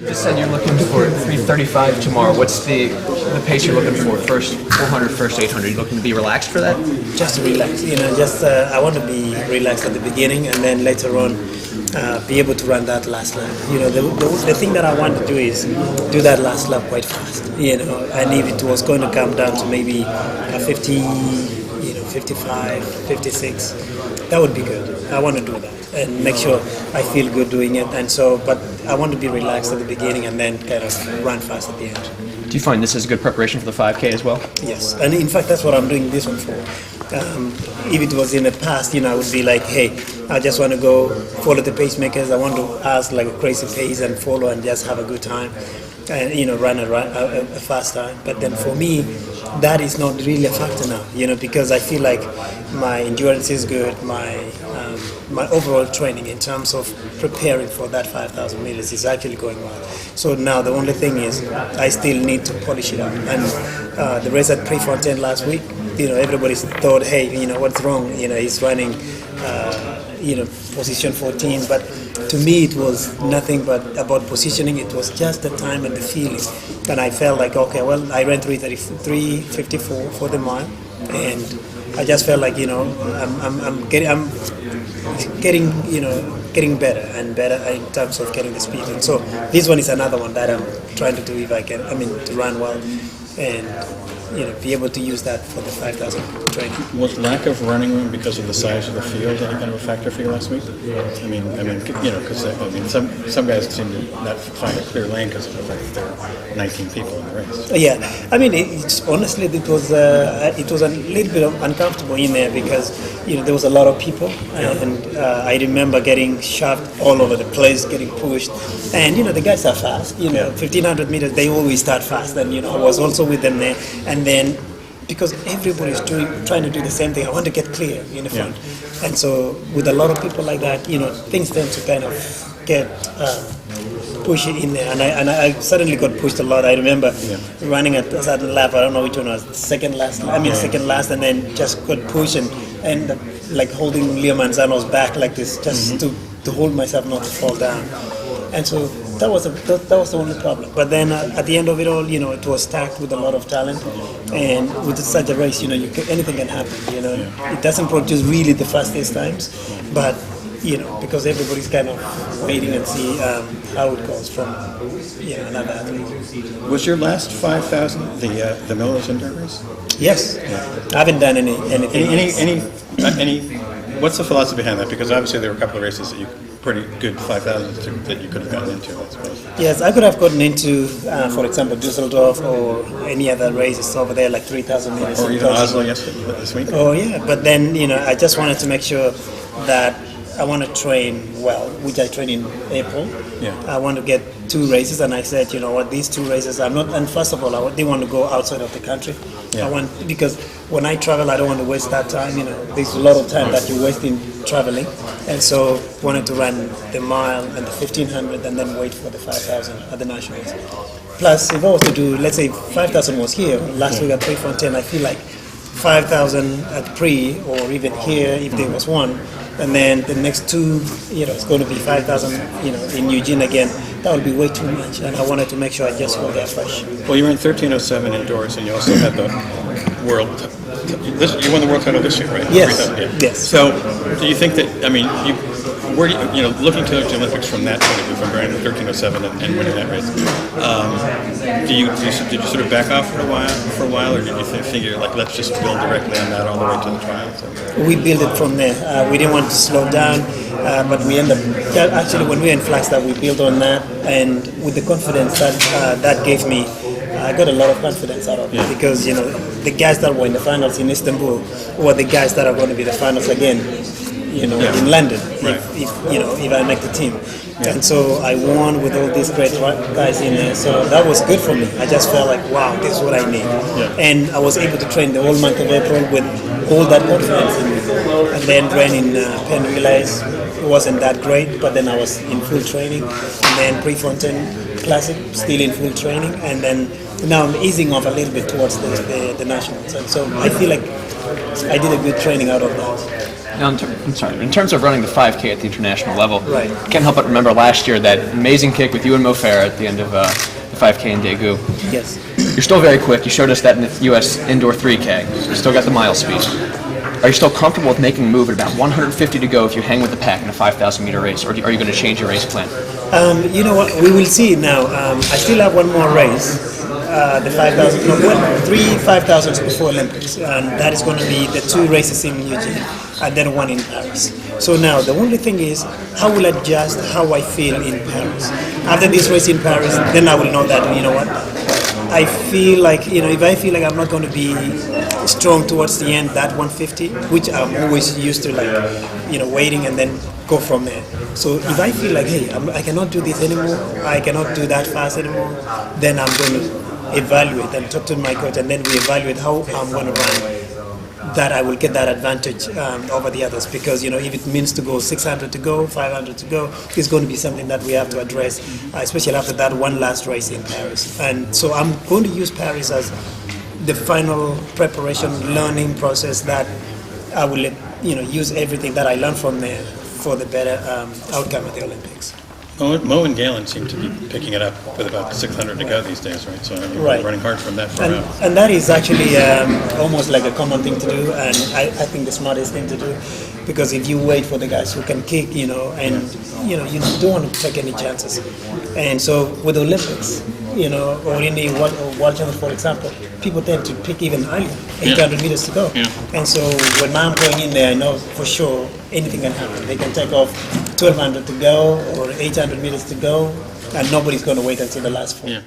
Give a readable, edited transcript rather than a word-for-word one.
You just said you're looking for 3:35 tomorrow. What's the pace you're looking for? First 400, first 800. You looking to be relaxed for that? Just to relax, I want to be relaxed at the beginning and then later on be able to run that last lap. The thing that I want to do is do that last lap quite fast, and if it was going to come down to maybe a 50, 55, 56, that would be good. I want to do that and make sure I feel good doing it, but I want to be relaxed at the beginning and then kind of run fast at the end. Do you find this is a good preparation for the 5K as well? Yes, and in fact that's what I'm doing this one for. If it was in the past, I would be like, hey, I just want to go follow the pacemakers. I want to ask like a crazy pace and follow and just have a good time and run a fast time. But then for me, that is not really a factor now, because I feel like my endurance is good, my overall training in terms of preparing for that 5,000 meters is actually going well. So now the only thing is I still need to polish it up. And the race at Prix last week, everybody thought, hey, what's wrong? He's running, position 14. But to me, it was nothing but about positioning. It was just the time and the feeling. And I felt like, okay, well, I ran 3:54 for the mile, and I just felt like, I'm getting better and better in terms of getting the speed. And so this one is another one that I'm trying to do if I can. To run well and be able to use that for the 5,000 training. Was lack of running room because of the size of the field any kind of a factor for you last week? Because some guys seem to not find a clear lane because there are 19 people in the race. Yeah, honestly, it was a little bit uncomfortable in there because there was a lot of people, and I remember getting shoved all over the place, getting pushed, and the guys are fast. 1,500 meters, they always start fast, and I was also with them there, and then because everybody's trying to do the same thing, I want to get clear in the front, and so with a lot of people like that, things tend to kind of get push it in there, and I suddenly got pushed a lot. I remember running at a certain lap, I don't know which one was, second last, and then just got pushed and like holding Leo Manzano's back like this, just to hold myself not to fall down. And so that was the only problem. But then at the end of it all, it was stacked with a lot of talent, and with such a race, anything can happen. It doesn't produce really the fastest times, but because everybody's kind of waiting and see how it goes from another athlete. Was your last 5,000 the Miller's Indoor race? Yes, I haven't done anything. What's the philosophy behind that? Because obviously there were a couple of races that pretty good 5,000s that you could have gotten into, I suppose. Yes, I could have gotten into, for example, Dusseldorf or any other races over there, like 3,000 meters. Or even Oslo this week. Oh yeah, but then I just wanted to make sure that I want to train well, which I train in April. Yeah. I want to get 2 races, and I said, these 2 races, I'm not. And first of all, I didn't want to go outside of the country. Yeah. Because when I travel, I don't want to waste that time. There's a lot of time that you're wasting traveling, and so wanted to run the mile and the 1,500, and then wait for the 5,000 at the nationals. Plus, if I was to do, let's say 5,000 was here last week at Prix, I feel like 5,000 at Prix, or even here if there was one. And then the next 2, it's going to be 5,000, in Eugene again. That would be way too much, and I wanted to make sure I just go there fresh. Well, you ran 13:07 indoors, and you also had the world. You won the world title this year, right? Yes. Yes. So, do you think that? Looking to the Olympics from that point of view, from running 13:07 and winning that race, did you sort of back off for a while, or did you figure like let's just build directly on that all the way to the trials? We built it from there. We didn't want to slow down, but we ended up actually when we were in Flagstaff, we built on that, and with the confidence that gave me. I got a lot of confidence out of it because the guys that were in the finals in Istanbul were the guys that are going to be the finals again, in London if I make the team. Yeah. And so I won with all these great guys in there. So that was good for me. I just felt like, wow, this is what I need. Yeah. And I was able to train the whole month of April with all that confidence in me. And then ran in Penn Relays. It wasn't that great, but then I was in full training. And then Prefontaine Classic, still in full training. And then now I'm easing off a little bit towards the nationals, and so I feel like I did a good training out of that. Now, I'm sorry. In terms of running the 5K at the international level, Right. Can't help but remember last year that amazing kick with you and Mo Farah at the end of the 5K in Daegu. Yes. You're still very quick. You showed us that in the U.S. indoor 3K. You still got the mile speed. Are you still comfortable with making a move at about 150 to go if you hang with the pack in a 5,000 meter race, or are you going to change your race plan? You know what? We will see now. I still have one more race. The 5,000, no, 5,000s before Olympics, and that is going to be the 2 races in Eugene and then 1 in Paris. So now the only thing is how will I adjust how I feel in Paris. After this race in Paris, then I will know that, you know what, I feel like, if I feel like I'm not going to be strong towards the end, that 150, which I'm always used to, waiting and then go from there. So if I feel like, hey, I cannot do this anymore, I cannot do that fast anymore, then I'm going to evaluate and talk to my coach, and then we evaluate how I'm going to run, that I will get that advantage over the others, because if it means to go 600 to go, 500 to go, it's going to be something that we have to address, especially after that one last race in Paris. And so I'm going to use Paris as the final preparation learning process that I will use everything that I learned from there for the better outcome of the Olympics. Mo and Galen seem to be picking it up with about 600 to go these days, right? So you're Right. running hard from that far And, out. and that is actually almost like a common thing to do, and I think the smartest thing to do, because if you wait for the guys who can kick, and you don't want to take any chances. And so with the Olympics, or in the World Championships, for example, people tend to pick even earlier, 800 meters to go. Yeah. And so when I'm going in there, I know for sure anything can happen. They can take off 1,200 to go or 800 meters to go, and nobody's going to wait until the last 4. Yeah.